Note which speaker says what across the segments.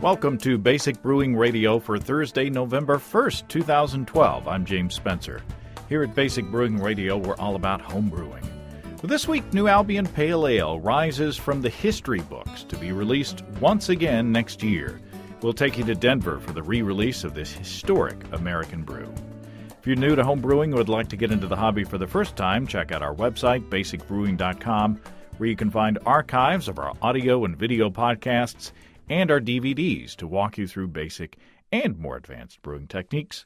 Speaker 1: Welcome to Basic Brewing Radio for Thursday, November 1st, 2012. I'm James Spencer. Here at Basic Brewing Radio, we're all about home brewing. Well, this week, new Albion Pale Ale rises from the history books to be released once again next year. We'll take you to Denver for the re-release of this historic American brew. If you're new to home brewing and would like to get into the hobby for the first time, check out our website, basicbrewing.com, where you can find archives of our audio and video podcasts and our DVDs to walk you through basic and more advanced brewing techniques.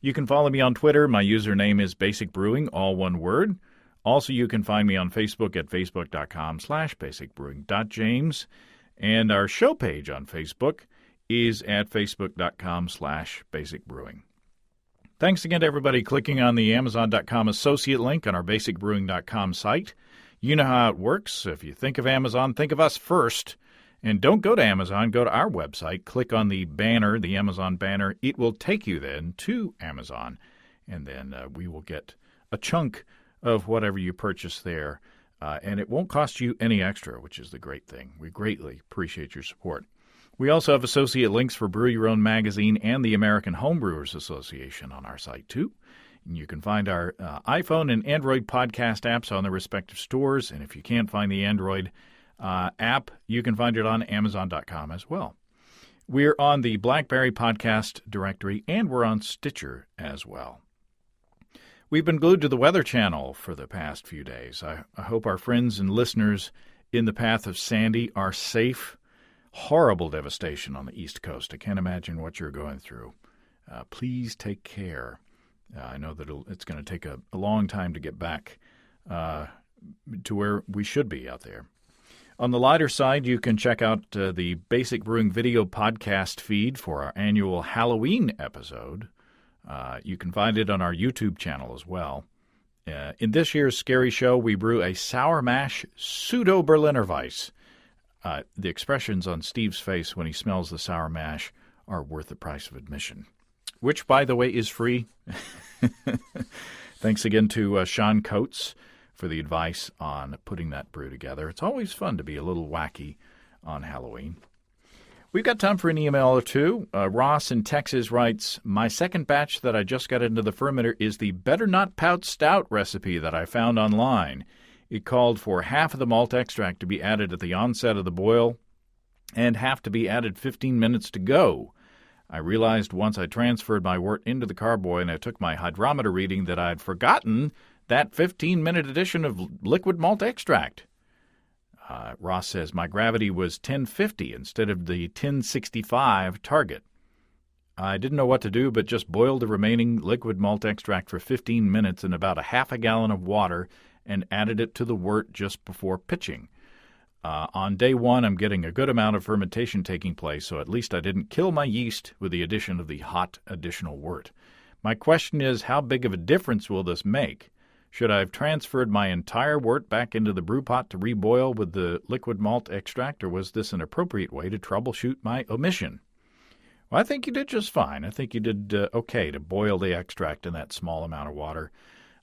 Speaker 1: You can follow me on Twitter. My username is Basic Brewing, all one word. Also, you can find me on Facebook at facebook.com/basicbrewing.james. And our show page on Facebook is at facebook.com/basicbrewing. Thanks again to everybody clicking on the Amazon.com associate link on our basicbrewing.com site. You know how it works. If you think of Amazon, think of us first. And don't go to Amazon, go to our website, click on the banner, the Amazon banner. It will take you then to Amazon, and then we will get a chunk of whatever you purchase there. And it won't cost you any extra, which is the great thing. We greatly appreciate your support. We also have associate links for Brew Your Own magazine and the American Homebrewers Association on our site, too. And you can find our iPhone and Android podcast apps on their respective stores. And if you can't find the Android app, you can find it on Amazon.com as well. We're on the BlackBerry podcast directory, and we're on Stitcher as well. We've been glued to the Weather Channel for the past few days. I hope our friends and listeners in the path of Sandy are safe. Horrible devastation on the East Coast. I can't imagine what you're going through. Please take care. I know that it's going to take a long time to get back to where we should be out there. On the lighter side, you can check out the Basic Brewing video podcast feed for our annual Halloween episode. You can find it on our YouTube channel as well. In this year's Scary Show, we brew a sour mash pseudo-Berliner Weiss. The expressions on Steve's face when he smells the sour mash are worth the price of admission, which, by the way, is free. Thanks again to Sean Coates for the advice on putting that brew together. It's always fun to be a little wacky on Halloween. We've got time for an email or two. Ross in Texas writes, my second batch that I just got into the fermenter is the Better Not Pout Stout recipe that I found online. It called for half of the malt extract to be added at the onset of the boil and half to be added 15 minutes to go. I realized once I transferred my wort into the carboy and I took my hydrometer reading that I'd forgotten that 15-minute addition of liquid malt extract. Ross says, my gravity was 1050 instead of the 1065 target. I didn't know what to do but just boiled the remaining liquid malt extract for 15 minutes in about a half a gallon of water and added it to the wort just before pitching. On day one, I'm getting a good amount of fermentation taking place, so at least I didn't kill my yeast with the addition of the hot additional wort. My question is, how big of a difference will this make? Should I have transferred my entire wort back into the brew pot to reboil with the liquid malt extract, or was this an appropriate way to troubleshoot my omission? Well, I think you did just fine. I think you did okay to boil the extract in that small amount of water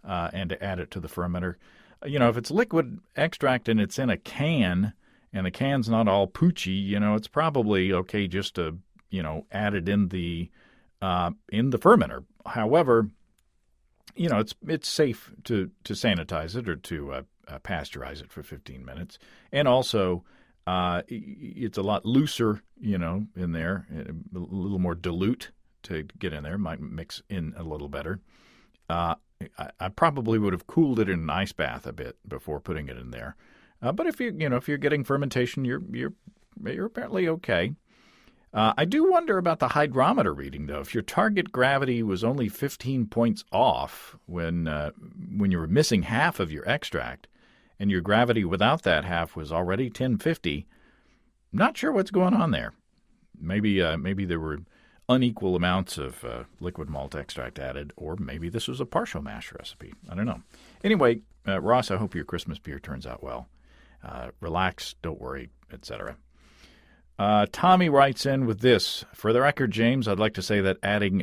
Speaker 1: and to add it to the fermenter. You know, if it's liquid extract and it's in a can and the can's not all poochy, it's probably okay just to, add it in the fermenter. However, it's safe to sanitize it or to pasteurize it for 15 minutes. And also, it's a lot looser, in there, a little more dilute to get in there. Might mix in a little better. I probably would have cooled it in an ice bath a bit before putting it in there. But if you're getting fermentation, you're apparently okay. I do wonder about the hydrometer reading, though. If your target gravity was only 15 points off when you were missing half of your extract, and your gravity without that half was already 1050, not sure what's going on there. Maybe there were unequal amounts of liquid malt extract added, or maybe this was a partial mash recipe. I don't know. Anyway, Ross, I hope your Christmas beer turns out well. Relax, don't worry, etc. Tommy writes in with this. For the record, James, I'd like to say that adding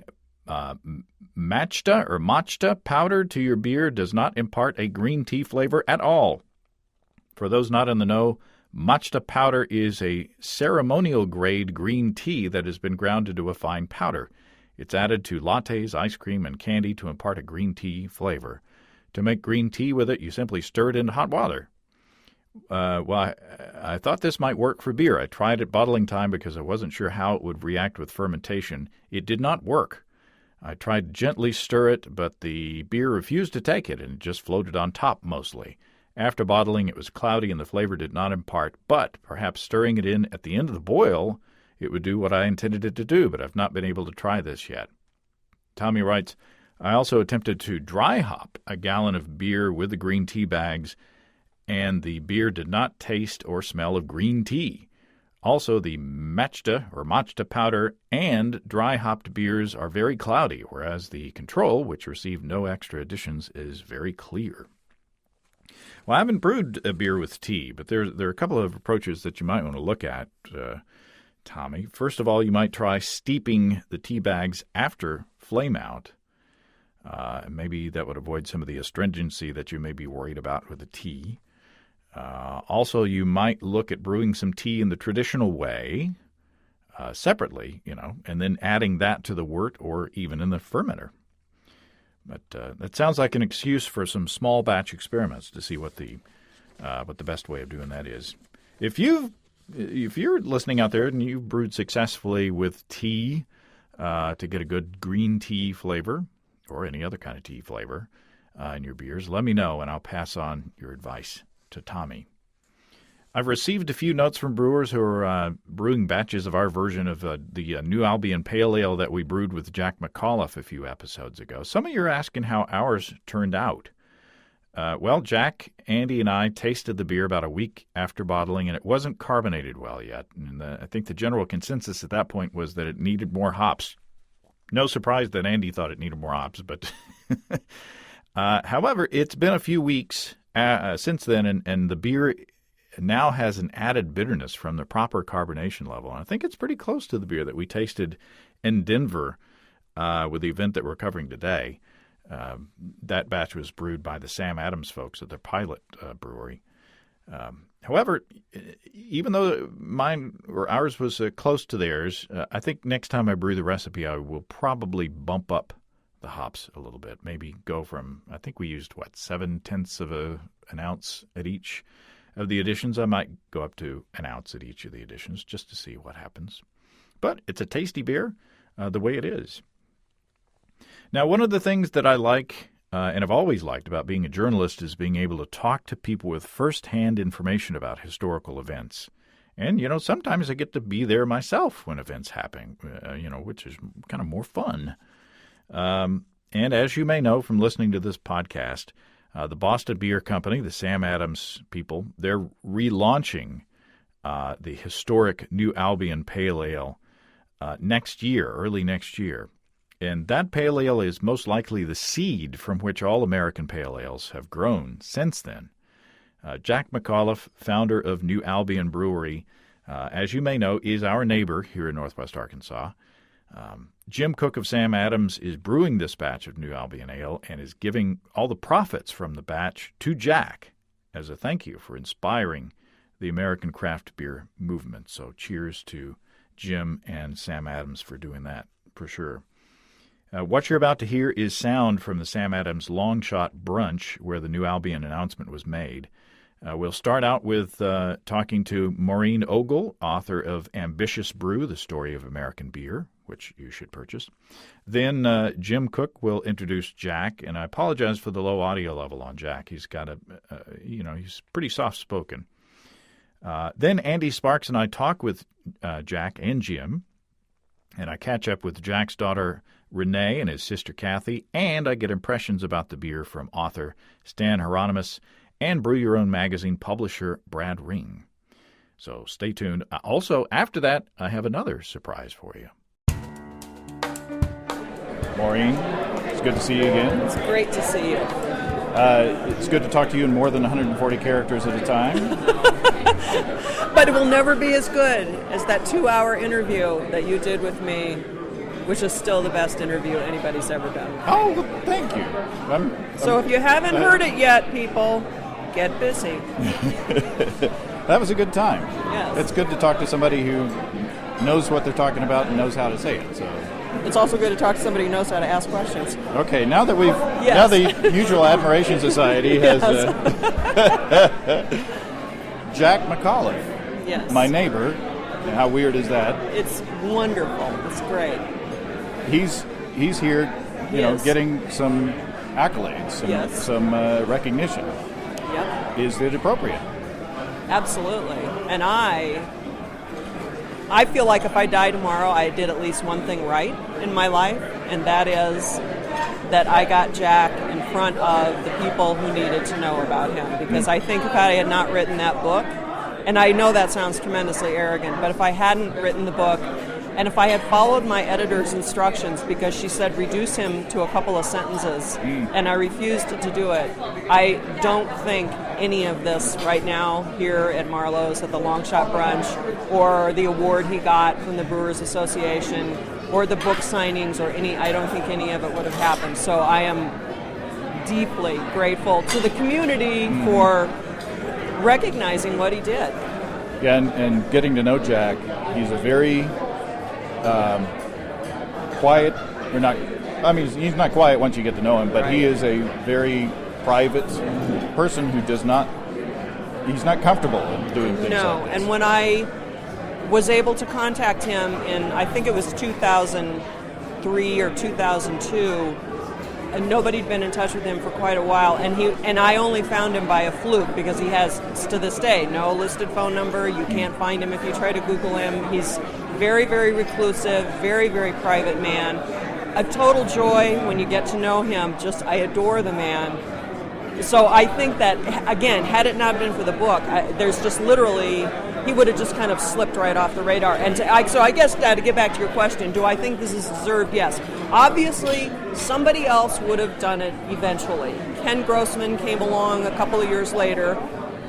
Speaker 1: matcha powder to your beer does not impart a green tea flavor at all. For those not in the know, Matcha powder is a ceremonial-grade green tea that has been ground into a fine powder. It's added to lattes, ice cream, and candy to impart a green tea flavor. To make green tea with it, you simply stir it into hot water. I thought this might work for beer. I tried at bottling time because I wasn't sure how it would react with fermentation. It did not work. I tried to gently stir it, but the beer refused to take it, and it just floated on top mostly. After bottling, it was cloudy and the flavor did not impart, but perhaps stirring it in at the end of the boil, it would do what I intended it to do, but I've not been able to try this yet. Tommy writes, I also attempted to dry hop a gallon of beer with the green tea bags, and the beer did not taste or smell of green tea. Also, the matcha powder and dry hopped beers are very cloudy, whereas the control, which received no extra additions, is very clear. Well, I haven't brewed a beer with tea, but there are a couple of approaches that you might want to look at, Tommy. First of all, you might try steeping the tea bags after flame out. Maybe that would avoid some of the astringency that you may be worried about with the tea. Also, you might look at brewing some tea in the traditional way, separately, and then adding that to the wort or even in the fermenter. But that sounds like an excuse for some small batch experiments to see what the best way of doing that is. If you're listening out there and you've brewed successfully with tea to get a good green tea flavor or any other kind of tea flavor in your beers, let me know and I'll pass on your advice to Tommy. I've received a few notes from brewers who are brewing batches of our version of the New Albion Pale Ale that we brewed with Jack McAuliffe a few episodes ago. Some of you are asking how ours turned out. Well, Jack, Andy, and I tasted the beer about a week after bottling, and it wasn't carbonated well yet. And I think the general consensus at that point was that it needed more hops. No surprise that Andy thought it needed more hops, but however, it's been a few weeks since then, and the beer now has an added bitterness from the proper carbonation level. And I think it's pretty close to the beer that we tasted in Denver with the event that we're covering today. That batch was brewed by the Sam Adams folks at their pilot brewery. However, even though ours was close to theirs, I think next time I brew the recipe, I will probably bump up the hops a little bit. Maybe go from, I think we used, 7/10 of an ounce at each of the additions. I might go up to an ounce at each of the additions just to see what happens. But it's a tasty beer the way it is. Now, one of the things that I like and have always liked about being a journalist is being able to talk to people with firsthand information about historical events. And, sometimes I get to be there myself when events happen, which is kind of more fun. And as you may know from listening to this podcast, the Boston Beer Company, the Sam Adams people, they're relaunching the historic New Albion Pale Ale early next year. And that pale ale is most likely the seed from which all American pale ales have grown since then. Jack McAuliffe, founder of New Albion Brewery, as you may know, is our neighbor here in Northwest Arkansas. Jim Cook of Sam Adams is brewing this batch of New Albion Ale and is giving all the profits from the batch to Jack as a thank you for inspiring the American craft beer movement. So cheers to Jim and Sam Adams for doing that, for sure. What you're about to hear is sound from the Sam Adams Long Shot Brunch, where the New Albion announcement was made. We'll start out with talking to Maureen Ogle, author of Ambitious Brew, The Story of American Beer, which you should purchase. Then Jim Cook will introduce Jack, and I apologize for the low audio level on Jack. He's got he's pretty soft-spoken. Then Andy Sparks and I talk with Jack and Jim, and I catch up with Jack's daughter, Renee, and his sister, Kathy, and I get impressions about the beer from author Stan Hieronymus and Brew Your Own Magazine publisher Brad Ring. So stay tuned. Also, after that, I have another surprise for you. Maureen, it's good to see you again.
Speaker 2: It's great to see you.
Speaker 1: It's good to talk to you in more than 140 characters at a time.
Speaker 2: But it will never be as good as that 2-hour interview that you did with me, which is still the best interview anybody's ever done.
Speaker 1: Oh, well, thank you.
Speaker 2: So if you haven't heard it yet, people, get busy.
Speaker 1: That was a good time.
Speaker 2: Yes.
Speaker 1: It's good to talk to somebody who knows what they're talking about and knows how to say it. So
Speaker 2: it's also good to talk to somebody who knows how to ask questions.
Speaker 1: Okay, now that now the Mutual Admiration Society has Jack McAuliffe,
Speaker 2: yes,
Speaker 1: my neighbor. How weird is that?
Speaker 2: It's wonderful. It's great.
Speaker 1: He's here, you know, getting some accolades, some recognition.
Speaker 2: Yep.
Speaker 1: Is it appropriate?
Speaker 2: Absolutely. And I feel like if I die tomorrow, I did at least one thing right in my life, and that is that I got Jack in front of the people who needed to know about him. Because I think if I had not written that book, and I know that sounds tremendously arrogant, but if I hadn't written the book, and if I had followed my editor's instructions, because she said reduce him to a couple of sentences, and I refused to do it, I don't think any of this right now here at Marlowe's at the Long Shot Brunch, or the award he got from the Brewers Association, or the book signings, or I don't think any of it would have happened. So I am deeply grateful to the community for recognizing what he did.
Speaker 1: Yeah, and getting to know Jack, he's a very quiet, or not, I mean, he's not quiet once you get to know him, but he is a very private person who he's not comfortable doing things like this.
Speaker 2: And when I was able to contact him in, I think it was 2003 or 2002, and nobody'd been in touch with him for quite a while, and I only found him by a fluke, because he has, to this day, no listed phone number. You can't find him if you try to Google him. He's very, very reclusive, very, very private man. A total joy when you get to know him. Just, I adore the man. So I think that, again, had it not been for the book, there's just literally, he would have just kind of slipped right off the radar. And so I guess to get back to your question, do I think this is deserved? Yes. Obviously, somebody else would have done it eventually. Ken Grossman came along a couple of years later,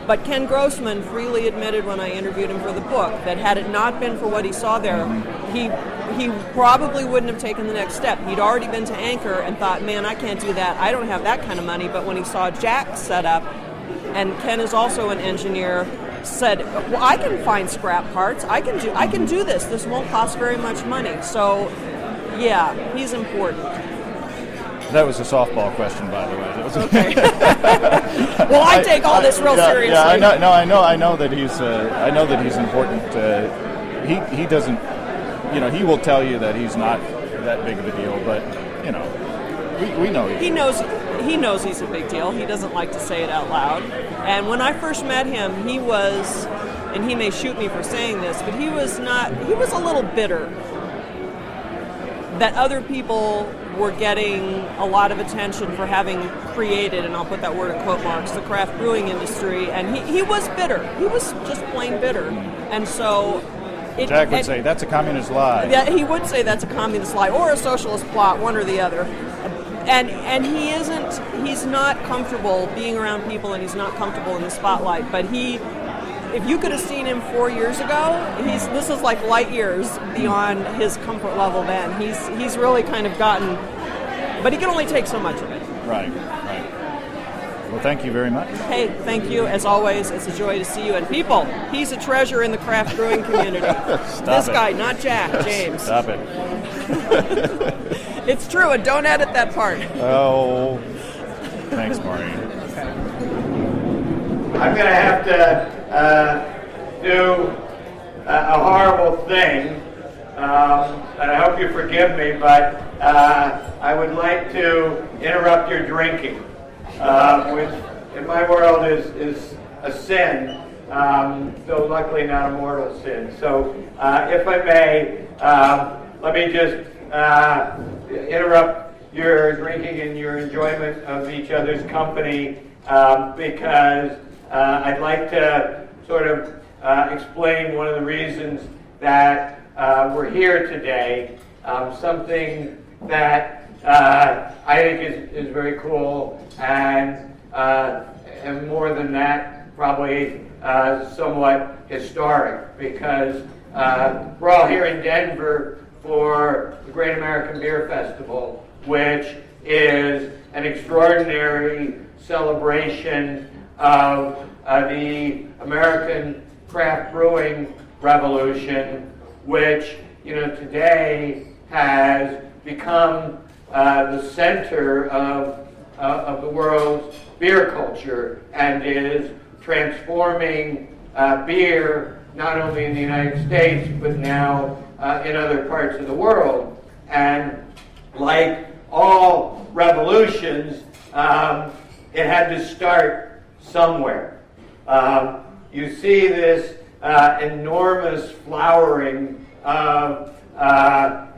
Speaker 2: but Ken Grossman freely admitted when I interviewed him for the book that had it not been for what he saw there, he probably wouldn't have taken the next step. He'd already been to Anchor and thought, man, I can't do that. I don't have that kind of money. But when he saw Jack set up, and Ken is also an engineer, said, well, I can find scrap parts. I can do this. This won't cost very much money. So, yeah, he's important.
Speaker 1: That was a softball question, by the way. That was
Speaker 2: okay. Well, I take all this real seriously.
Speaker 1: Yeah, I know that he's important. He doesn't, he will tell you that he's not that big of a deal, but we know
Speaker 2: he knows he's a big deal. He doesn't like to say it out loud. And when I first met him, he was, and he may shoot me for saying this, but he was a little bitter that other people were getting a lot of attention for having created, and I'll put that word in quote marks, the craft brewing industry, and he was bitter. He was just plain bitter. And so
Speaker 1: Jack would say, that's a communist lie.
Speaker 2: Yeah, he would say that's a communist lie, or a socialist plot, one or the other. And he's not comfortable being around people, and he's not comfortable in the spotlight, but if you could have seen him 4 years ago, this is like light years beyond his comfort level then. He's really kind of gotten, but he can only take so much of it.
Speaker 1: Right. Well, thank you very much.
Speaker 2: Hey, thank you. As always, it's a joy to see you. And people, he's a treasure in the craft brewing community. This guy, not Jack, James.
Speaker 1: Stop it.
Speaker 2: It's true, and don't edit that part.
Speaker 1: Oh, thanks, Maureen.
Speaker 2: Okay.
Speaker 3: I'm going to have to do a horrible thing, and I hope you forgive me, but I would like to interrupt your drinking, which in my world is a sin, though luckily not a mortal sin. So if I may, let me just interrupt your drinking and your enjoyment of each other's company, because I'd like to sort of explain one of the reasons that we're here today, something that I think is very cool, and more than that, probably somewhat historic, because we're all here in Denver for the Great American Beer Festival, which is an extraordinary celebration of the American craft brewing revolution, which today has become the center of the world's beer culture and is transforming beer not only in the United States but now in other parts of the world. And like all revolutions, it had to start somewhere. You see this enormous flowering of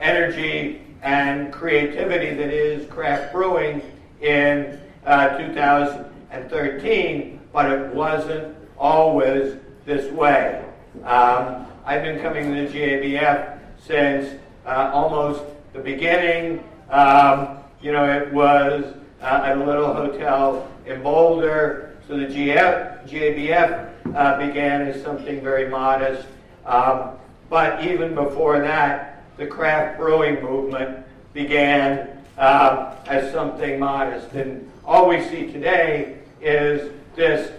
Speaker 3: energy and creativity that is craft brewing in 2013, but it wasn't always this way. I've been coming to the GABF since almost the beginning. It was at a little hotel in Boulder, so the GABF began as something very modest. But even before that, the craft brewing movement began as something modest. And all we see today is this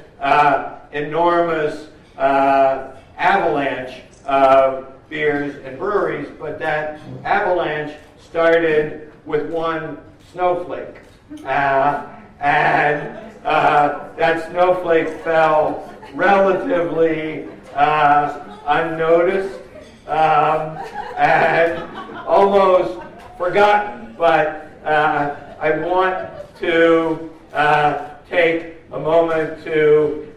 Speaker 3: enormous avalanche of beers and breweries, but that avalanche started with one snowflake. And that snowflake fell relatively unnoticed and almost forgotten. But I want to take a moment to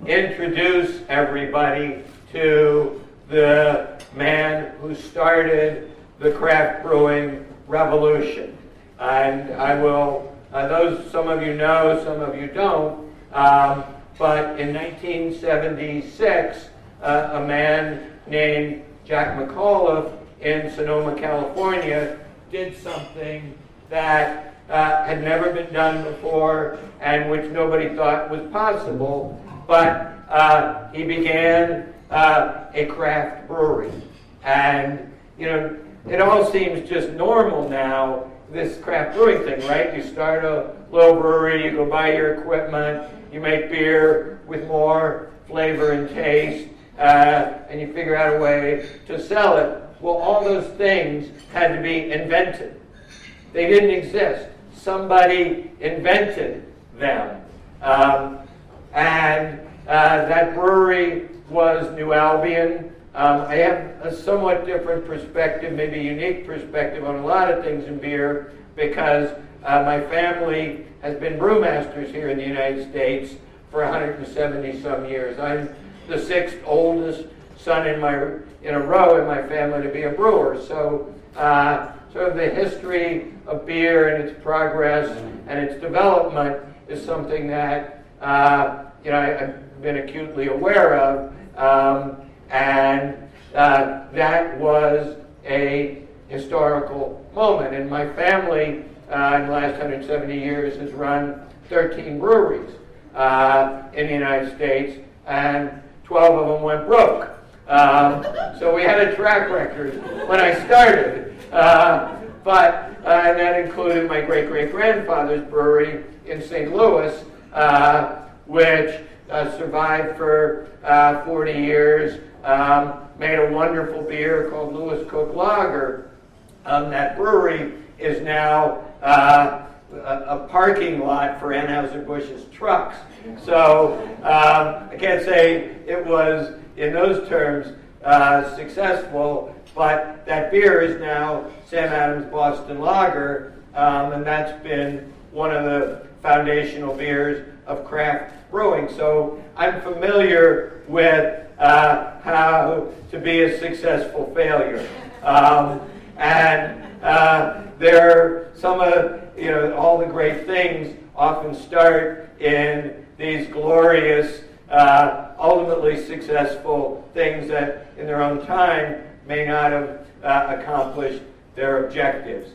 Speaker 3: introduce everybody to the man who started the craft brewing revolution. And I will, some of you know, some of you don't, but in 1976, a man named Jack McAuliffe in Sonoma, California, did something that had never been done before and which nobody thought was possible, but he began a craft brewery. And, it all seems just normal now, this craft brewing thing, right? You start a little brewery, you go buy your equipment, you make beer with more flavor and taste, and you figure out a way to sell it. Well, all those things had to be invented. They didn't exist. Somebody invented them. And that brewery was New Albion. I have a somewhat different perspective, maybe a unique perspective on a lot of things in beer, because my family has been brewmasters here in the United States for 170 some years. I'm the sixth oldest son in a row in my family to be a brewer. So sort of the history of beer and its progress and its development is something that I've been acutely aware of. And that was a historical moment. And my family, in the last 170 years, has run 13 breweries in the United States, and 12 of them went broke. So we had a track record when I started. And that included my great-great-grandfather's brewery in St. Louis, which survived for 40 years, made a wonderful beer called Lewis Cook Lager. That brewery is now a parking lot for Anheuser-Busch's trucks. So I can't say it was, in those terms, successful, but that beer is now Sam Adams Boston Lager, and that's been one of the foundational beers of craft brewing. So I'm familiar with how to be a successful failure. There are some of, all the great things often start in these glorious, ultimately successful things that in their own time may not have accomplished their objectives.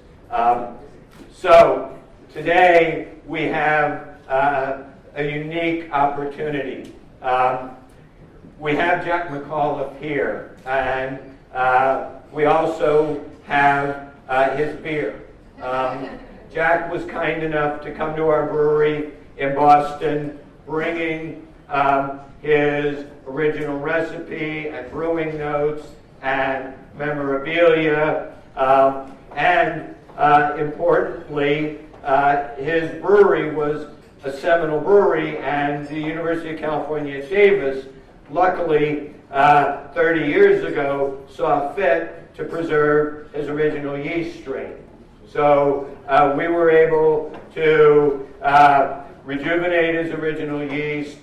Speaker 3: So today we have a unique opportunity. We have Jack McAuliffe here, and we also have his beer. Jack was kind enough to come to our brewery in Boston, bringing his original recipe and brewing notes and memorabilia, and importantly, his brewery was a seminal brewery, and the University of California at Davis, luckily, 30 years ago, saw fit to preserve his original yeast strain. So we were able to rejuvenate his original yeast,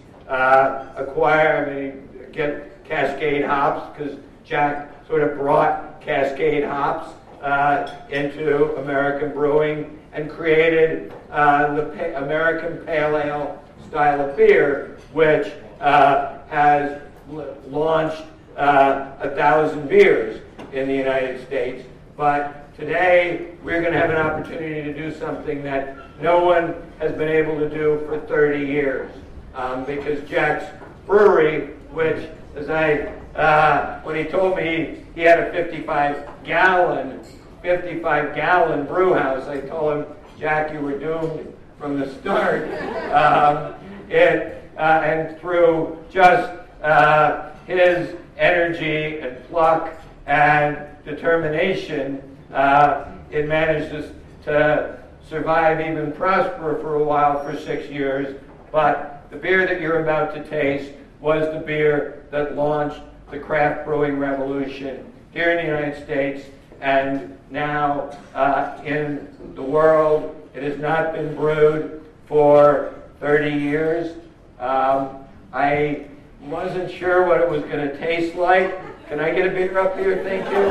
Speaker 3: get Cascade hops, because Jack sort of brought Cascade hops into American brewing and created the American Pale Ale style of beer, which has launched 1,000 beers in the United States. But today, we're going to have an opportunity to do something that no one has been able to do for 30 years. Because Jack's brewery, which, when he told me he had a 55-gallon brew house, I told him, Jack, you were doomed from the start. And through just his energy and pluck and determination, it managed to survive, even prosper for a while, for 6 years. But the beer that you're about to taste was the beer that launched the craft brewing revolution here in the United States, and now in the world. It has not been brewed for 30 years. I wasn't sure what it was going to taste like. Can I get a beer up here? Thank you.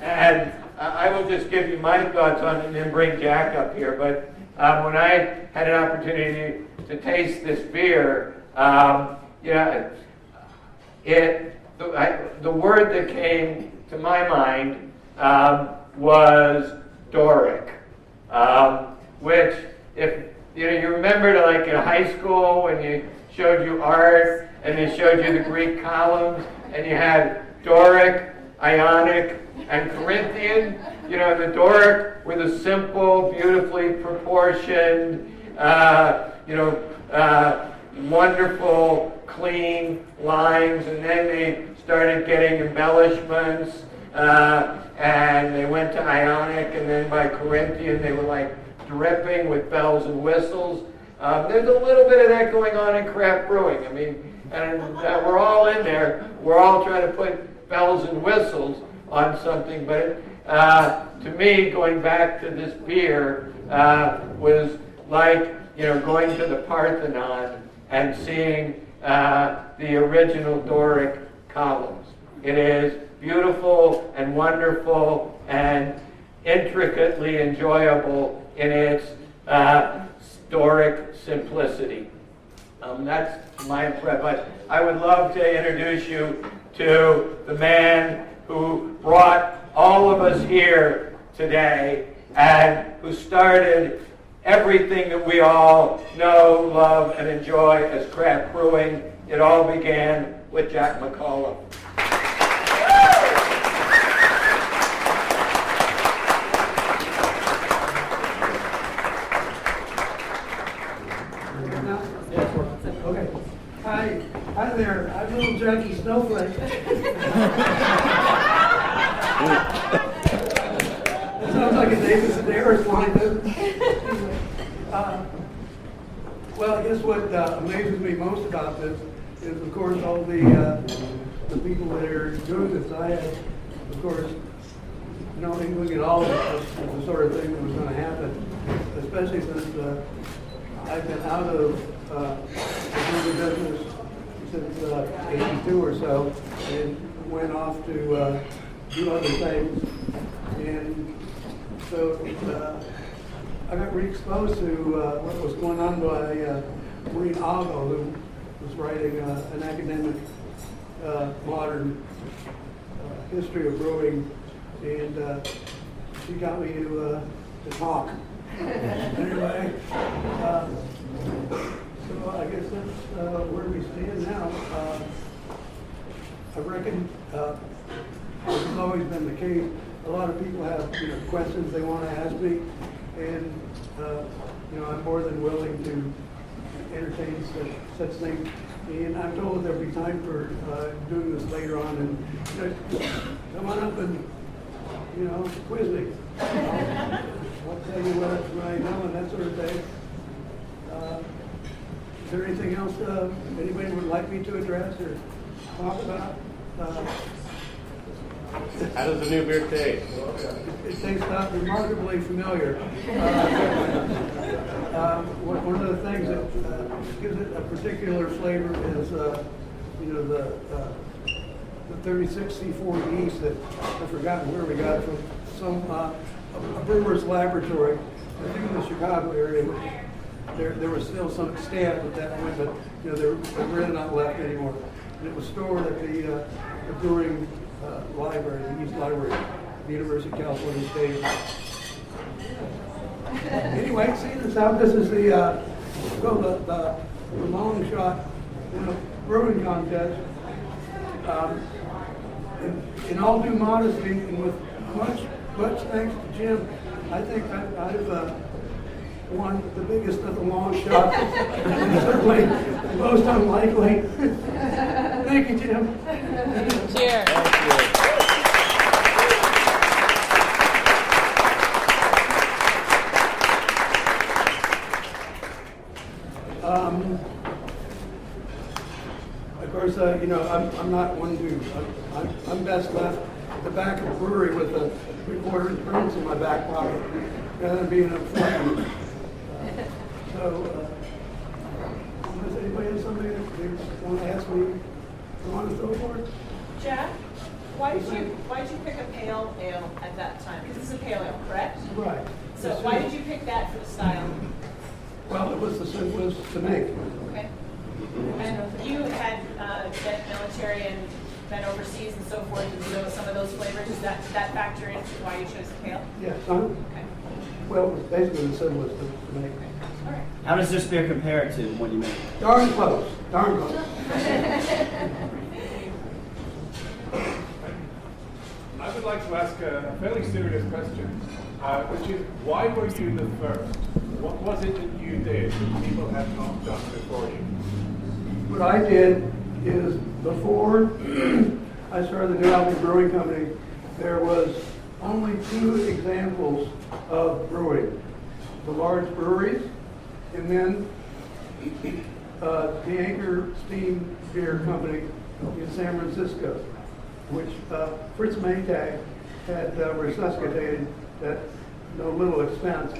Speaker 3: And I will just give you my thoughts on it and then bring Jack up here. But when I had an opportunity to taste this beer, the word that came to my mind was Doric, which, if you remember, like in high school when you showed you art and they showed you the Greek columns and you had Doric, Ionic, and Corinthian. The Doric were the simple, beautifully proportioned, wonderful, clean lines, and then they started getting embellishments, and they went to Ionic, and then by Corinthian they were like dripping with bells and whistles. There's a little bit of that going on in craft brewing. And we're all in there. We're all trying to put bells and whistles on something, but to me, going back to this beer was like going to the Parthenon and seeing the original Doric columns. It is beautiful and wonderful and intricately enjoyable in its Doric simplicity. That's my impression. But I would love to introduce you to the man who brought all of us here today and who started everything that we all know, love, and enjoy as craft brewing. It all began with Jack McCullough.
Speaker 4: Okay. Hi there. I'm little Jackie Snowflake. That sounds like a Davis and Harris line, doesn't it? Well, I guess what amazes me most about this is, of course, all the people that are doing this. I had, of course, no inkling at all of the sort of thing that was going to happen, especially since I've been out of the business since 82 or so, and went off to do other things. And so I got re-exposed to what was going on by Maureen Algo, who was writing an academic modern history of brewing, and she got me to talk. Anyway, so I guess that's where we stand now. I reckon this has always been the case. A lot of people have questions they want to ask me, and I'm more than willing to entertain such things. And I'm told there'll be time for doing this later on. And come on up and, quiz me. I'll tell you what I know and that sort of thing. Is there anything else anybody would like me to address or talk about?
Speaker 5: How does the new beer taste?
Speaker 4: It tastes remarkably familiar. One of the things that gives it a particular flavor is, the 36C4 yeast that I've forgotten where we got it from. A brewer's laboratory, I think in the Chicago area. There was still some stamp at that point, but they're really not left anymore. And it was stored at the brewing library, the East Library, the University of California State. Anyway, see this out. This is the long shot brewing contest. In all due modesty, and with much thanks to Jim, I think I've won the biggest of the long shots, and certainly the most unlikely. Thank you, Jim.
Speaker 2: Cheers.
Speaker 4: Of course, I'm not one who, I'm best left at the back of the brewery with a 3/4 prints in my back pocket, rather than being up front. Does anybody have something that they want to ask me? Want to throw for it?
Speaker 6: Jack, why did you pick a pale ale at that time? Because this is a pale ale, correct?
Speaker 4: Right.
Speaker 6: So why did you pick that for the style?
Speaker 4: Well, it was the simplest to make.
Speaker 6: Okay. And you had been military and been overseas and so forth, and so some of those flavors, does that factor into why you chose the pale?
Speaker 4: Yes.
Speaker 6: Okay.
Speaker 4: Well, it was basically the simplest to make.
Speaker 6: All right.
Speaker 7: How does this beer compare to when you made it?
Speaker 4: Darn close. Darn close.
Speaker 5: I would like to ask a fairly serious question, which is, why were you the first? What was it that you did that people had not done before you?
Speaker 4: What I did is, before I started the New Albion Brewing Company, there was only 2 examples of brewing. The large breweries, and then the Anchor Steam Beer Company in San Francisco, which Fritz Maytag had resuscitated at no little expense.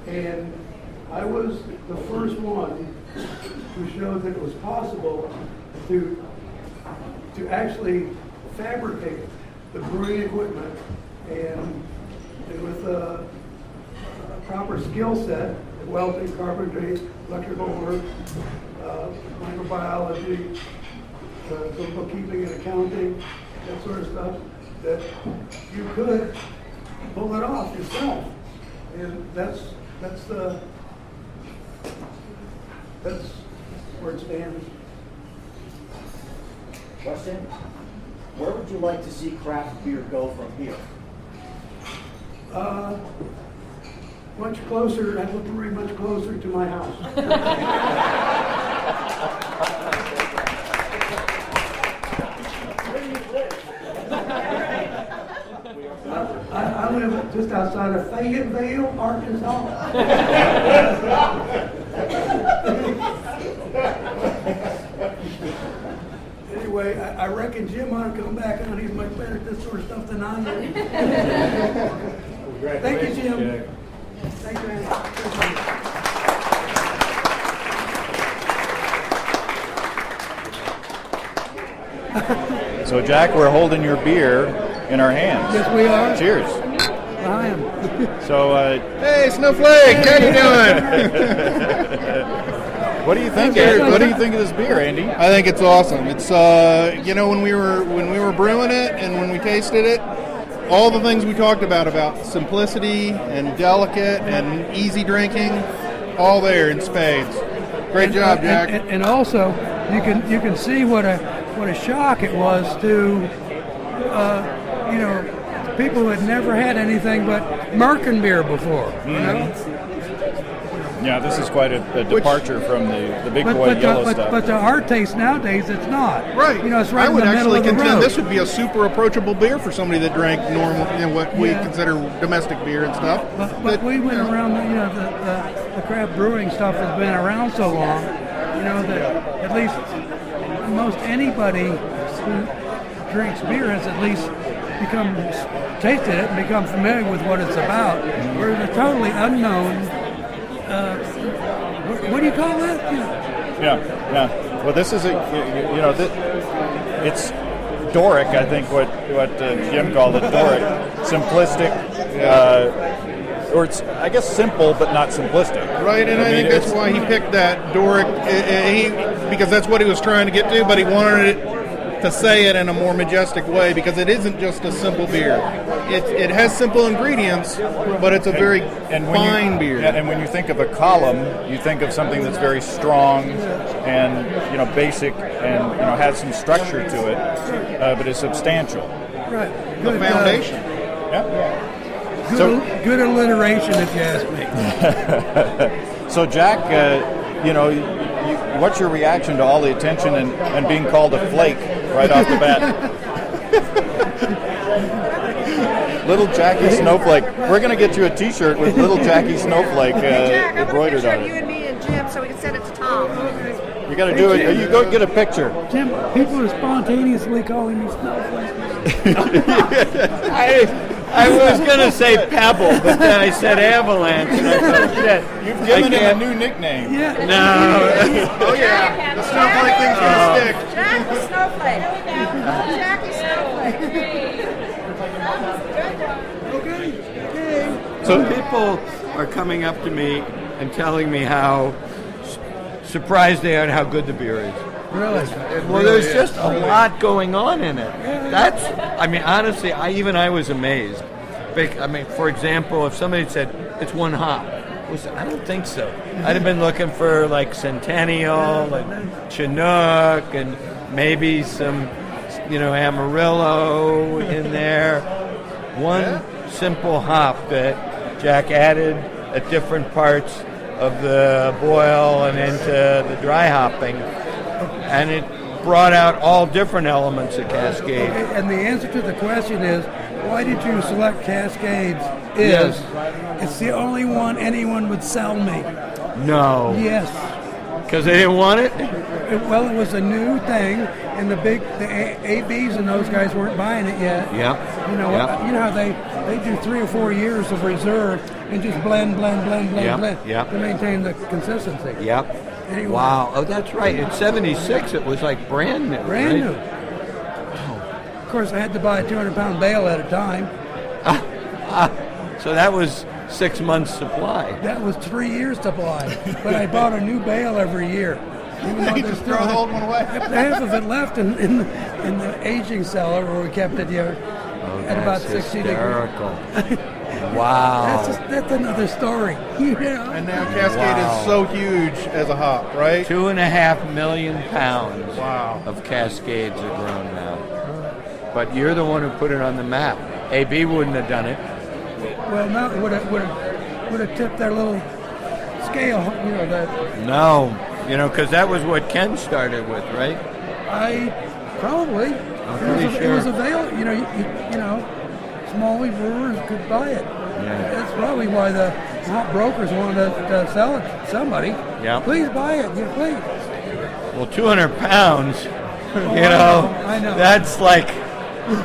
Speaker 4: And I was the first one who showed that it was possible to actually fabricate the brewing equipment and with a proper skill set, welding, carpentry, electrical work, microbiology, bookkeeping and accounting, that sort of stuff, that you could pull it off yourself. And that's where it stands.
Speaker 7: Question? Where would you like to see craft beer go from here?
Speaker 4: Much closer, I look very much closer to my house.
Speaker 7: Where do you live?
Speaker 4: I live just outside of Fayetteville, Arkansas. Anyway, I reckon Jim ought to come back on. He's much better at this sort of stuff than I am. Thank you, Jim.
Speaker 5: Jack.
Speaker 4: Thank you, Andy.
Speaker 1: So, Jack, we're holding your beer in our hands.
Speaker 4: Yes, we are.
Speaker 1: Cheers.
Speaker 4: I am.
Speaker 1: So,
Speaker 8: Hey, Snowflake, how you doing?
Speaker 1: what do you think? What do you think of this beer, Andy?
Speaker 8: I think it's awesome. It's when we were brewing it and when we tasted it, all the things we talked about simplicity and delicate and easy drinking, all there in spades. Great job, Jack.
Speaker 4: And also, you can see what a shock it was to people who had never had anything but Merkin beer before. You know,
Speaker 1: Yeah, this is quite a departure from the big boy yellow stuff.
Speaker 4: But to our taste nowadays, it's not.
Speaker 8: Right.
Speaker 4: You know, it's right
Speaker 8: I
Speaker 4: in
Speaker 8: would
Speaker 4: the middle
Speaker 8: actually
Speaker 4: of the
Speaker 8: contend
Speaker 4: road.
Speaker 8: this would be a super approachable beer for somebody that drank normal, what we consider domestic beer and stuff.
Speaker 4: But we went around, the craft brewing stuff has been around so long, that at least most anybody who drinks beer has at least tasted it and become familiar with what it's about. Whereas a totally unknown, what do you call that?
Speaker 1: Yeah. Well, this is it's Doric. I think what Jim called it, Doric, simplistic, or it's I guess simple but not simplistic.
Speaker 8: Right, and I think that's why he picked that Doric, because that's what he was trying to get to, but he wanted it to say it in a more majestic way, because it isn't just a simple beer. It has simple ingredients, but it's a very fine beer.
Speaker 1: And when you think of a column, you think of something that's very strong and basic and has some structure to it, but is substantial.
Speaker 4: Right.
Speaker 8: The foundation.
Speaker 4: Good alliteration, if you ask
Speaker 1: me. So, Jack, what's your reaction to all the attention and being called a flake right off the bat? Little Jackie Snowflake. We're going to get you a T-shirt with Little Jackie Snowflake embroidered on it.
Speaker 9: You and me and Jim, so we can send it to Tom.
Speaker 1: You got to do it. You go get a picture.
Speaker 4: Jim, people are spontaneously calling me Snowflake.
Speaker 3: I was going to say Pebble, but then I said Avalanche, and I thought, shit.
Speaker 1: You've given him a new nickname.
Speaker 4: Yeah.
Speaker 3: No.
Speaker 8: Oh, yeah. The Snowflake thing's going to stick.
Speaker 9: Jack the Snowflake. Jackie Snowflake.
Speaker 4: Okay.
Speaker 3: So people are coming up to me and telling me how surprised they are at how good the beer is.
Speaker 4: Really?
Speaker 3: Well, there's just a lot going on in it. Honestly, I was amazed. For example, if somebody said it's one hop, I don't think so. I'd have been looking for like Centennial and Chinook and maybe some, Amarillo in there. One simple hop that Jack added at different parts of the boil and into the dry hopping. And it brought out all different elements of Cascade.
Speaker 4: Okay, and the answer to the question is, why did you select Cascades? It's the only one anyone would sell me.
Speaker 3: No.
Speaker 4: Yes.
Speaker 3: Because they didn't want it?
Speaker 4: Well, it was a new thing, and the ABs and those guys weren't buying it yet.
Speaker 3: Yeah.
Speaker 4: You know how they do 3 or 4 years of reserve and just blend to maintain the consistency.
Speaker 3: Yep.
Speaker 4: Anyway.
Speaker 3: Wow. Oh, that's right. In 76, it was like brand new.
Speaker 4: Brand new. Of course, I had to buy a 200-pound bale at a time.
Speaker 3: So that was 6 months' supply.
Speaker 4: That was 3 years supply. But I bought a new bale every year. Even though
Speaker 8: You just throw the old one away.
Speaker 4: Half of it left in the aging cellar where we kept it here at about 60 degrees.
Speaker 3: Wow.
Speaker 4: That's another story.
Speaker 8: And now Cascade is so huge as a hop, right?
Speaker 3: 2.5 million pounds of Cascades are grown now. But you're the one who put it on the map. AB wouldn't have done it.
Speaker 4: Well, no, it would have tipped their little scale,
Speaker 3: No, because that was what Ken started with, right?
Speaker 4: Probably.
Speaker 3: I'm pretty sure.
Speaker 4: It was available. Small brewers could buy it.
Speaker 3: Yeah.
Speaker 4: That's probably why the hop brokers wanted to sell it to somebody.
Speaker 3: Yeah.
Speaker 4: Please buy it. Please.
Speaker 3: Well, 200 pounds,
Speaker 4: I know.
Speaker 3: That's like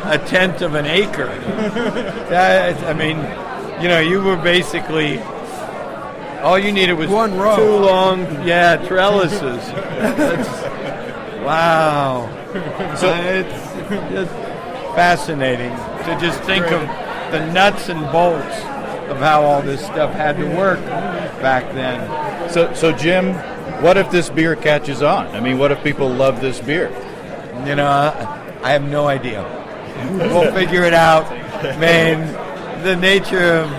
Speaker 3: a tenth of an acre. You were basically, all you needed was
Speaker 4: one row.
Speaker 3: 2 long, trellises. Wow. So it's just fascinating to just think of the nuts and bolts of how all this stuff had to work back then.
Speaker 1: So Jim, what if this beer catches on? I mean, what if people love this beer?
Speaker 3: I have no idea. We'll figure it out. The nature of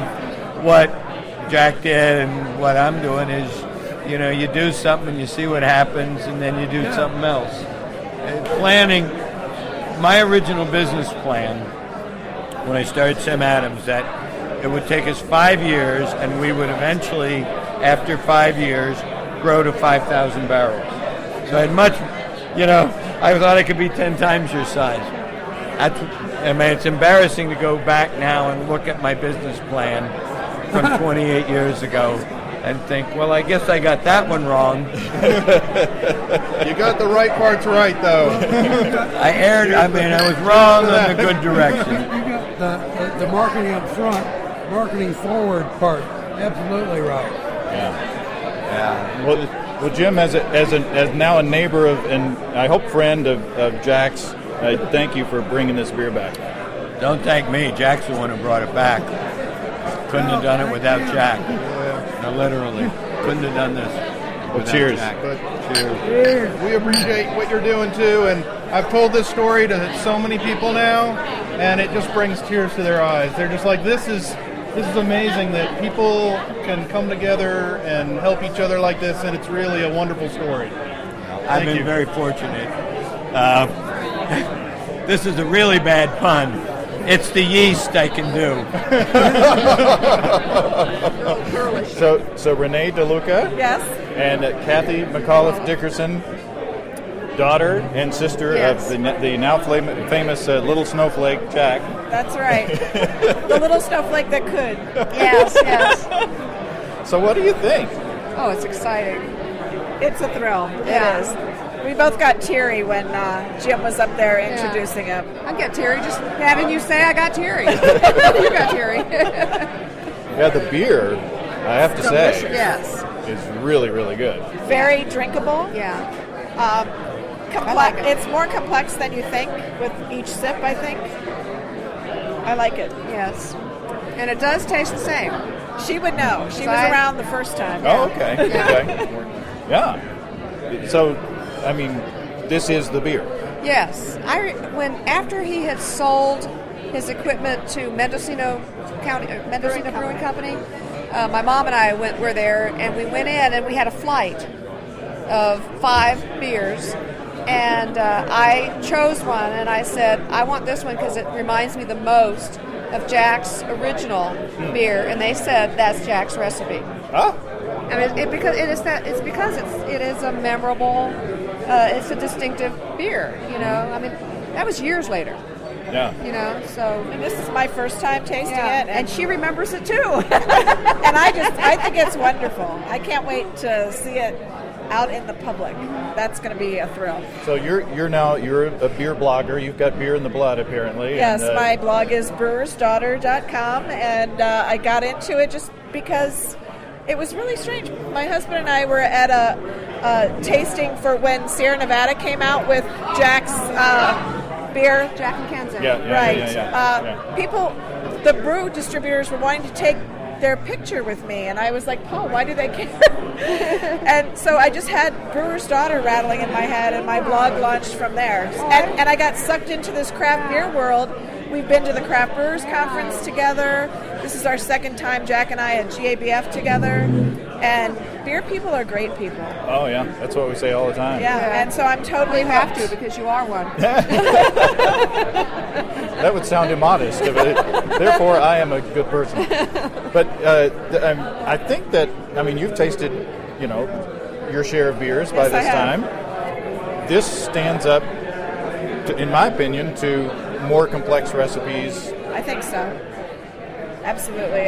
Speaker 3: what Jack did and what I'm doing is, you do something and you see what happens and then you do something else. Planning, my original business plan when I started Sam Adams, that it would take us 5 years and we would eventually after 5 years, grow to 5,000 barrels. So I'd much, I thought I could be 10 times your size. It's embarrassing to go back now and look at my business plan from 28 years ago and think, well, I guess I got that one wrong.
Speaker 8: You got the right parts right, though.
Speaker 3: I was wrong on the good direction.
Speaker 10: You got the marketing up front, marketing forward part, absolutely right.
Speaker 1: Yeah. Well, Jim, as now a neighbor and I hope friend of Jack's, I thank you for bringing this beer back.
Speaker 3: Don't thank me. Jack's the one who brought it back. Couldn't have done it without Jack. No, literally. Couldn't have done this.
Speaker 1: Well, cheers.
Speaker 8: Cheers. We appreciate what you're doing, too. And I've told this story to so many people now, and it just brings tears to their eyes. They're just like, this is amazing that people can come together and help each other like this, and it's really a wonderful story.
Speaker 3: I've been very fortunate. This is a really bad pun. It's the yeast I can do.
Speaker 1: So Renee DeLuca.
Speaker 9: Yes.
Speaker 1: And Kathy McAuliffe Dickerson, daughter and sister of the now famous Little Snowflake, Jack.
Speaker 9: That's right. The little snowflake that could.
Speaker 11: Yes.
Speaker 1: So what do you think?
Speaker 11: Oh, it's exciting.
Speaker 9: It's a thrill.
Speaker 11: Yeah.
Speaker 9: It is. We both got teary when Jim was up there introducing him.
Speaker 11: I got teary just having you say I got teary. You got teary.
Speaker 1: Yeah, the beer, I have to say,
Speaker 11: yes,
Speaker 1: is really, really good.
Speaker 9: Very drinkable.
Speaker 11: Yeah.
Speaker 9: Complex.
Speaker 11: I like it.
Speaker 9: It's more complex than you think with each sip, I think. I like it.
Speaker 11: Yes. And it does taste the same.
Speaker 9: She would know. She was around the first time.
Speaker 1: Oh, okay. Okay. Yeah. So, I mean, this is the beer.
Speaker 11: Yes. After he had sold his equipment to Mendocino Brewing Company, my mom and I were there, and we went in, and we had a flight of 5 beers, and I chose one, and I said, I want this one because it reminds me the most of Jack's original beer, and they said that's Jack's recipe.
Speaker 1: Oh.
Speaker 11: I mean, it is a memorable, it's a distinctive beer. I mean, that was years later.
Speaker 1: Yeah.
Speaker 11: So.
Speaker 9: And this is my first time tasting it,
Speaker 11: and she remembers it too.
Speaker 9: And I think it's wonderful. I can't wait to see it out in the public. That's going to be a thrill.
Speaker 1: So you're a beer blogger. You've got beer in the blood, apparently.
Speaker 9: Yes,
Speaker 1: and,
Speaker 9: my blog is brewersdaughter.com, and I got into it just because it was really strange. My husband and I were at a tasting for when Sierra Nevada came out with Jack's beer.
Speaker 11: Jack and Kansas.
Speaker 1: Yeah.
Speaker 9: People, the brew distributors were wanting to take their picture with me, and I was like, Paul, why do they care? And so I just had Brewer's Daughter rattling in my head, and my blog launched from there. And I got sucked into this craft beer world. We've been to the Craft Brewers Conference together. This is our second time Jack and I at GABF together. And beer people are great people.
Speaker 1: Oh, yeah. That's what we say all the time.
Speaker 9: Yeah. And so I'm totally
Speaker 11: You have to because you are one.
Speaker 1: That would sound immodest. Therefore, I am a good person. But I think that, you've tasted, your share of beers by this time. This stands up, in my opinion, to more complex recipes.
Speaker 9: I think so. Absolutely.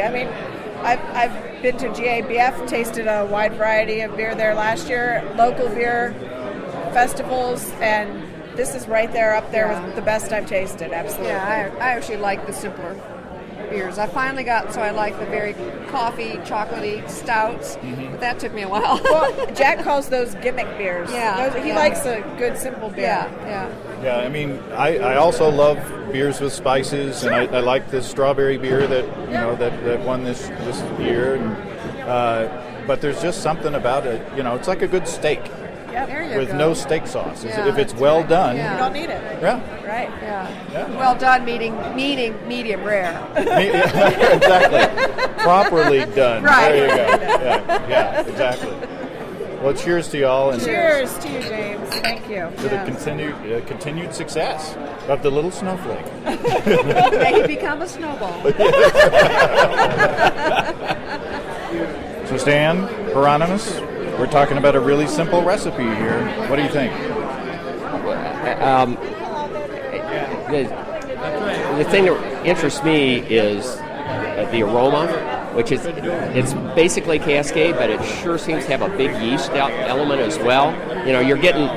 Speaker 9: I've been to GABF, tasted a wide variety of beer there last year, local beer festivals, and this is right there up there with the best I've tasted. Absolutely.
Speaker 11: Yeah, I actually like the simpler beers. I finally got so I like the very coffee, chocolatey stouts, but that took me a while.
Speaker 9: Well, Jack calls those gimmick beers. He likes a good simple beer.
Speaker 1: Yeah, I also love beers with spices, and I like the strawberry beer that that won this year. And, but there's just something about it. It's like a good steak. With no steak sauce. If it's well done,
Speaker 9: you don't need it.
Speaker 1: Yeah.
Speaker 9: Right.
Speaker 11: Yeah. Well done, meaning medium rare.
Speaker 1: Exactly. Properly done.
Speaker 11: Right.
Speaker 1: There you go. Yeah, exactly. Well, cheers to y'all, and
Speaker 9: cheers to you, James. Thank you.
Speaker 1: To the continued success of the Little Snowflake.
Speaker 11: May he become a snowball.
Speaker 1: So, Stan, Hieronymus, we're talking about a really simple recipe here. What do you think?
Speaker 12: The thing that interests me is the aroma, which is it's basically Cascade, but it sure seems to have a big yeast element as well. You know, you're getting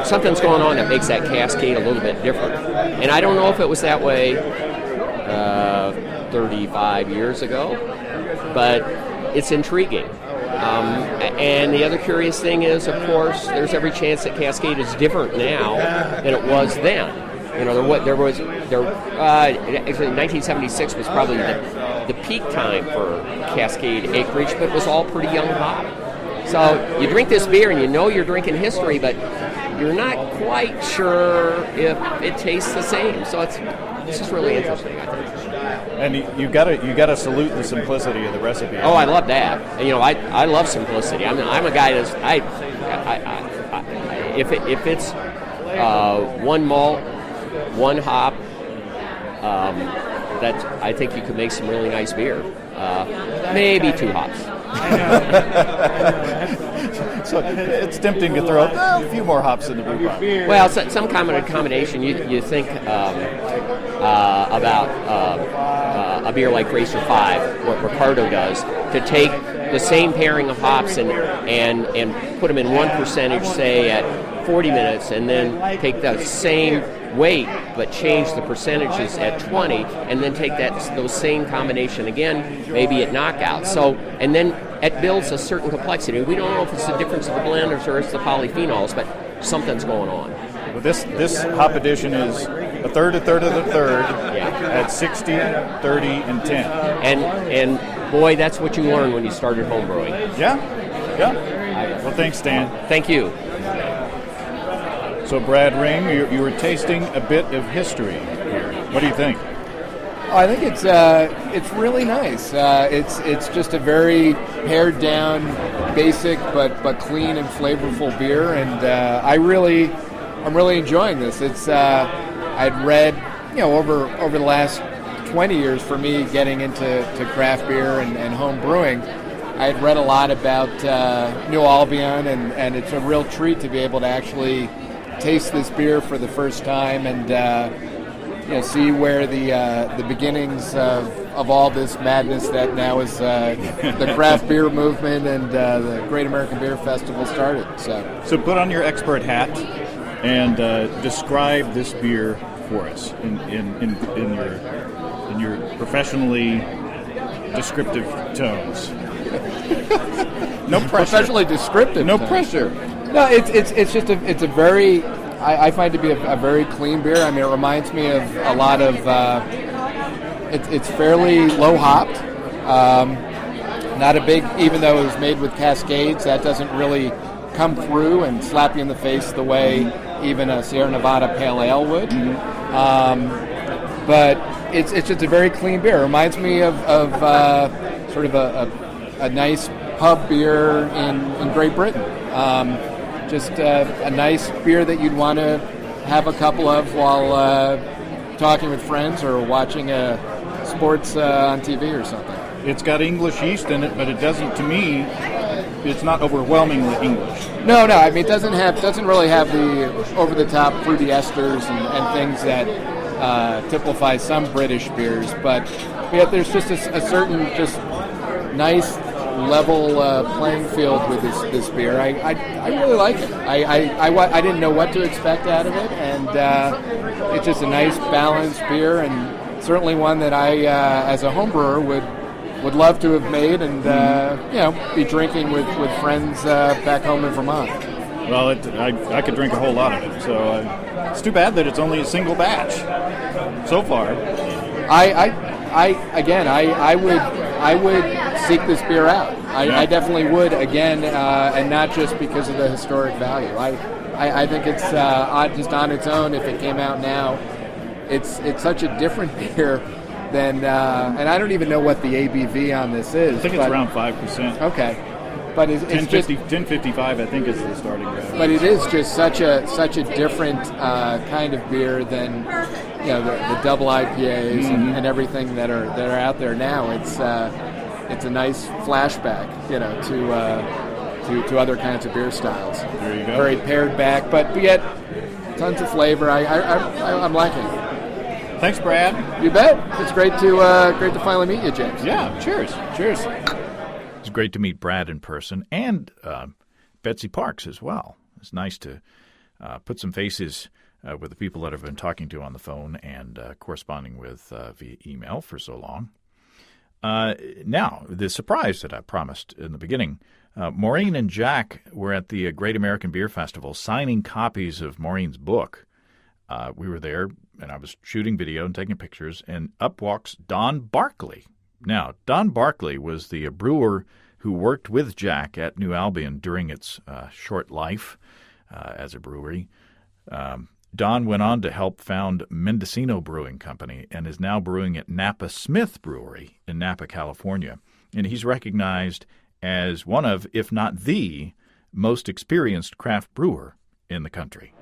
Speaker 12: something's going on that makes that Cascade a little bit different. And I don't know if it was that way 35 years ago, but it's intriguing. And the other curious thing is, of course, there's every chance that Cascade is different now than it was then. You know, actually 1976 was probably the peak time for Cascade acreage, but it was all pretty young hop. So you drink this beer and you know you're drinking history, but you're not quite sure if it tastes the same. So it's just really interesting, I think.
Speaker 1: And you gotta salute the simplicity of the recipe.
Speaker 12: Oh, I love that. You know, I love simplicity. I'm a guy that's if it's one malt, one hop, that I think you could make some really nice beer. Maybe two hops.
Speaker 1: So it's tempting to throw a few more hops in the brew pot.
Speaker 12: Well, some kind of combination. You think about a beer like Racer 5, what Ricardo does, to take the same pairing of hops and put them in one percentage, say at 40 minutes, and then take the same weight but change the percentages at 20, and then take those same combination again, maybe at knockout. So, and then it builds a certain complexity. We don't know if it's the difference of the blenders or it's the polyphenols, but something's going on.
Speaker 1: Well, this hop edition is a third of the third at 60, 30, and 10.
Speaker 12: And boy, that's what you learn when you started homebrewing.
Speaker 1: Yeah. Well, thanks, Dan.
Speaker 12: Thank you.
Speaker 1: So, Brad Ring, you were tasting a bit of history here. What do you think?
Speaker 13: I think it's really nice. It's just a very pared down, basic but clean and flavorful beer, and I'm really enjoying this. It's I'd read over the last 20 years for me getting into craft beer and home brewing. I had read a lot about New Albion, and it's a real treat to be able to actually taste this beer for the first time and see where the beginnings of all this madness that now is the craft beer movement and the Great American Beer Festival started.
Speaker 1: So put on your expert hat and describe this beer for us in your professionally descriptive tones. No pressure.
Speaker 13: Professionally descriptive.
Speaker 1: No
Speaker 13: tones.
Speaker 1: pressure.
Speaker 13: No, it's just a very. I find it to be a very clean beer. I mean, it reminds me of a lot of. It's fairly low hopped. Not a big, even though it was made with Cascades, that doesn't really come through and slap you in the face the way even a Sierra Nevada Pale Ale would. Mm-hmm. But it's just a very clean beer. It reminds me of sort of a nice pub beer in Great Britain. Just a nice beer that you'd want to have a couple of while talking with friends or watching sports on TV or something.
Speaker 1: It's got English yeast in it, but it doesn't. To me, it's not overwhelmingly English.
Speaker 13: No. I mean, it doesn't really have the over-the-top fruity esters and things that typify some British beers. But yeah, there's just a certain just nice level playing field with this beer. I really like it. I didn't know what to expect out of it, and it's just a nice balanced beer, and certainly one that I, as a home brewer, would love to have made and be drinking with friends back home in Vermont.
Speaker 1: Well, I could drink a whole lot of it. So it's too bad that it's only a single batch so far.
Speaker 13: I would seek this beer out. I definitely would again, and not just because of the historic value. I think it's just on its own. If it came out now, it's such a different beer than, and I don't even know what the ABV on this is.
Speaker 1: I think it's around 5%.
Speaker 13: Okay, but it's
Speaker 1: 10.55. I think is the starting grade.
Speaker 13: But it is just such a different kind of beer than the double IPAs and everything that are out there now. it's a nice flashback, to other kinds of beer styles.
Speaker 1: There you go.
Speaker 13: Very pared back, but yet tons of flavor. I'm liking it.
Speaker 1: Thanks, Brad.
Speaker 13: You bet. It's great to finally meet you, James.
Speaker 1: Yeah, cheers. Cheers. It's great to meet Brad in person and Betsy Parks as well. It's nice to put some faces with the people that I've been talking to on the phone and corresponding with via email for so long. Now, the surprise that I promised in the beginning. Maureen and Jack were at the Great American Beer Festival signing copies of Maureen's book. We were there, and I was shooting video and taking pictures, and up walks Don Barkley. Now, Don Barkley was the brewer who worked with Jack at New Albion during its short life as a brewery. Don went on to help found Mendocino Brewing Company and is now brewing at Napa Smith Brewery in Napa, California. And he's recognized as one of, if not the, most experienced craft brewer in the country.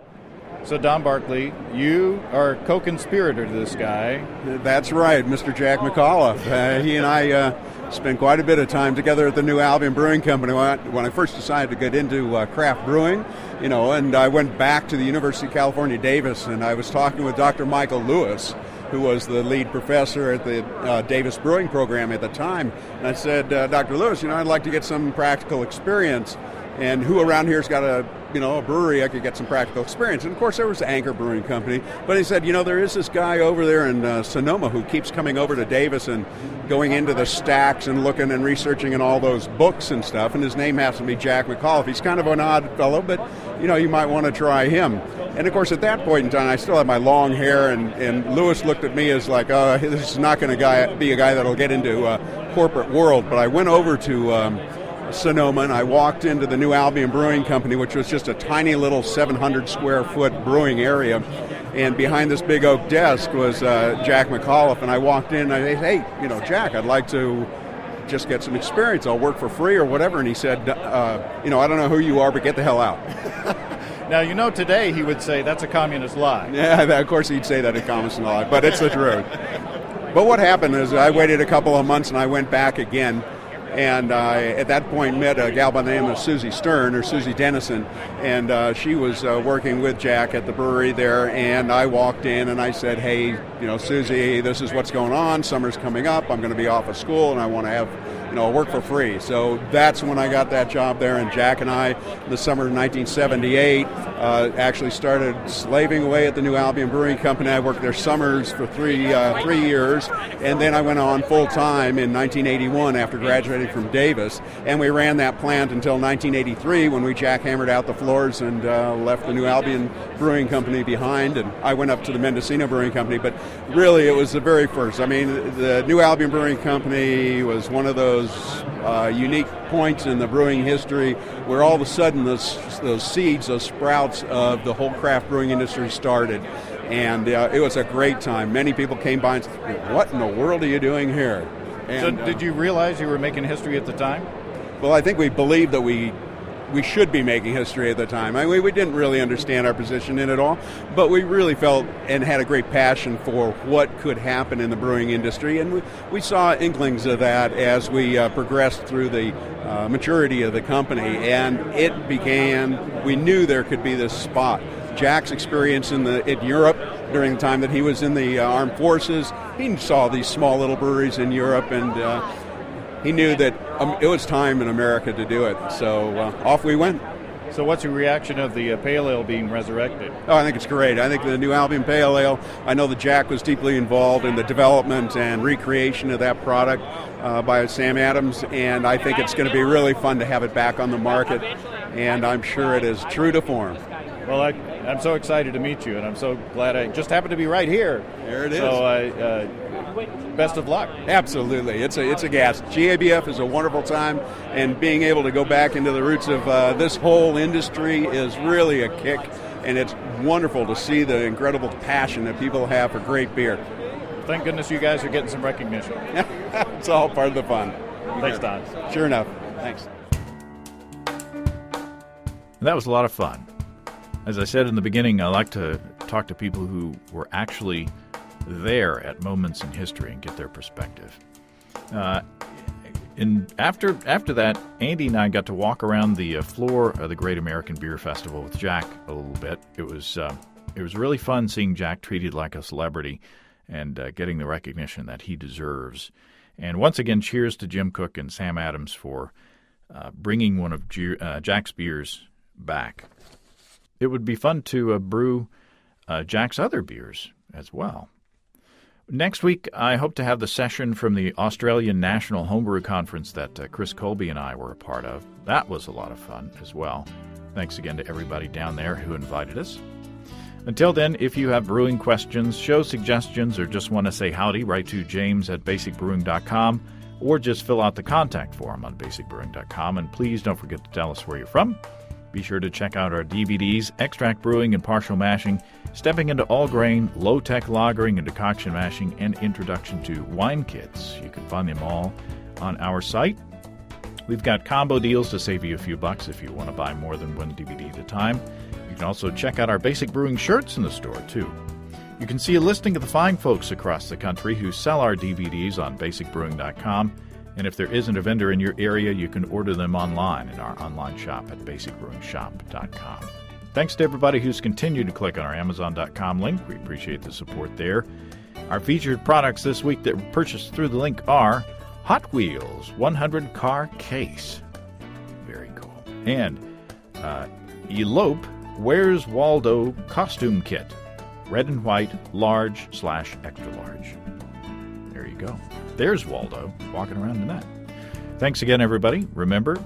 Speaker 1: So, Don Barkley, you are a co-conspirator to this guy.
Speaker 14: That's right, Mr. Jack McAuliffe. He and I spent quite a bit of time together at the New Albion Brewing Company when I first decided to get into craft brewing, and I went back to the University of California, Davis, and I was talking with Dr. Michael Lewis, who was the lead professor at the Davis Brewing Program at the time. And I said, Dr. Lewis, I'd like to get some practical experience. And who around here's got a brewery I could get some practical experience? And of course there was Anchor Brewing Company. But he said, there is this guy over there in Sonoma who keeps coming over to Davis and going into the stacks and looking and researching in all those books and stuff. And his name happens to be Jack McAuliffe. He's kind of an odd fellow, but you might want to try him. And of course at that point in time I still had my long hair, and Lewis looked at me as like, this is not going to be a guy that'll get into corporate world. But I went over to Sonoma, and I walked into the New Albion Brewing Company, which was just a tiny little 700 square foot brewing area, and behind this big oak desk was Jack McAuliffe, and I walked in and I said, hey, Jack, I'd like to just get some experience. I'll work for free or whatever. And he said, I don't know who you are, but get the hell out.
Speaker 1: Now, today he would say that's a communist lie.
Speaker 14: Yeah, of course he'd say that a communist lie, but it's the truth. But what happened is I waited a couple of months and I went back again. And I, at that point, met a gal by the name of Susie Stern, or Susie Dennison, and she was working with Jack at the brewery there, and I walked in and I said, hey, Susie, this is what's going on. Summer's coming up. I'm going to be off of school, and I want to have, work for free. So that's when I got that job there, and Jack and I, in the summer of 1978, actually started slaving away at the New Albion Brewing Company. I worked there summers for three years, and then I went on full-time in 1981 after graduating from Davis, and we ran that plant until 1983 when we jackhammered out the floors and left the New Albion Brewing Company behind, and I went up to the Mendocino Brewing Company. But really it was the very first. I mean, the New Albion Brewing Company was one of those unique points in the brewing history where all of a sudden those seeds, those sprouts of the whole craft brewing industry started. And it was a great time. Many people came by and said, what in the world are you doing here? And,
Speaker 1: so did you realize you were making history at the time?
Speaker 14: Well, I think we believed that we should be making history at the time. I mean, we didn't really understand our position in it all, but we really felt and had a great passion for what could happen in the brewing industry, and we saw inklings of that as we progressed through the maturity of the company, and we knew there could be this spot. Jack's experience in Europe during the time that he was in the armed forces, he saw these small little breweries in Europe, and he knew that it was time in America to do it. So off we went.
Speaker 1: So what's your reaction of the Pale Ale being resurrected?
Speaker 14: Oh, I think it's great. I think the New Albion Pale Ale, I know that Jack was deeply involved in the development and recreation of that product by Sam Adams, and I think it's going to be really fun to have it back on the market, and I'm sure it is true to form.
Speaker 1: Well, I'm so excited to meet you, and I'm so glad I just happened to be right here.
Speaker 14: There it is.
Speaker 1: So best of luck.
Speaker 14: Absolutely. It's a gas. GABF is a wonderful time, and being able to go back into the roots of this whole industry is really a kick, and it's wonderful to see the incredible passion that people have for great beer.
Speaker 1: Thank goodness you guys are getting some recognition.
Speaker 14: It's all part of the fun.
Speaker 1: Thanks, Don.
Speaker 14: Sure enough. Thanks.
Speaker 1: That was a lot of fun. As I said in the beginning, I like to talk to people who were actually there at moments in history and get their perspective. after that, Andy and I got to walk around the floor of the Great American Beer Festival with Jack a little bit. It was really fun seeing Jack treated like a celebrity and getting the recognition that he deserves. And once again, cheers to Jim Cook and Sam Adams for bringing one of Jack's beers back. It would be fun to brew Jack's other beers as well. Next week, I hope to have the session from the Australian National Homebrew Conference that Chris Colby and I were a part of. That was a lot of fun as well. Thanks again to everybody down there who invited us. Until then, if you have brewing questions, show suggestions, or just want to say howdy, write to james@basicbrewing.com or just fill out the contact form on basicbrewing.com. And please don't forget to tell us where you're from. Be sure to check out our DVDs, Extract Brewing and Partial Mashing, Stepping into All Grain, Low-Tech Lagering and Decoction Mashing, and Introduction to Wine Kits. You can find them all on our site. We've got combo deals to save you a few bucks if you want to buy more than one DVD at a time. You can also check out our Basic Brewing shirts in the store, too. You can see a listing of the fine folks across the country who sell our DVDs on basicbrewing.com. And if there isn't a vendor in your area, you can order them online in our online shop at basicbrewingshop.com. Thanks to everybody who's continued to click on our Amazon.com link. We appreciate the support there. Our featured products this week that were purchased through the link are Hot Wheels 100 Car Case. Very cool. And Elope Where's Waldo Costume Kit. Red and white, large/extra large. There you go. There's Waldo walking around in that. Thanks again, everybody. Remember,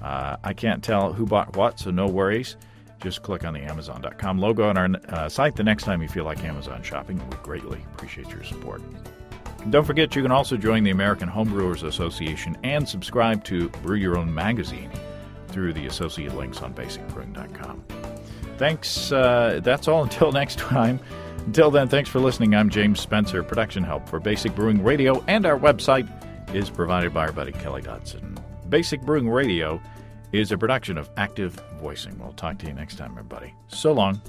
Speaker 1: I can't tell who bought what, so no worries. Just click on the Amazon.com logo on our site the next time you feel like Amazon shopping. We greatly appreciate your support. And don't forget, you can also join the American Homebrewers Association and subscribe to Brew Your Own magazine through the associated links on basicbrewing.com. Thanks. That's all until next time. Until then, thanks for listening. I'm James Spencer. Production help for Basic Brewing Radio and our website is provided by our buddy Kelly Dodson. Basic Brewing Radio is a production of Active Voicing. We'll talk to you next time, everybody. So long.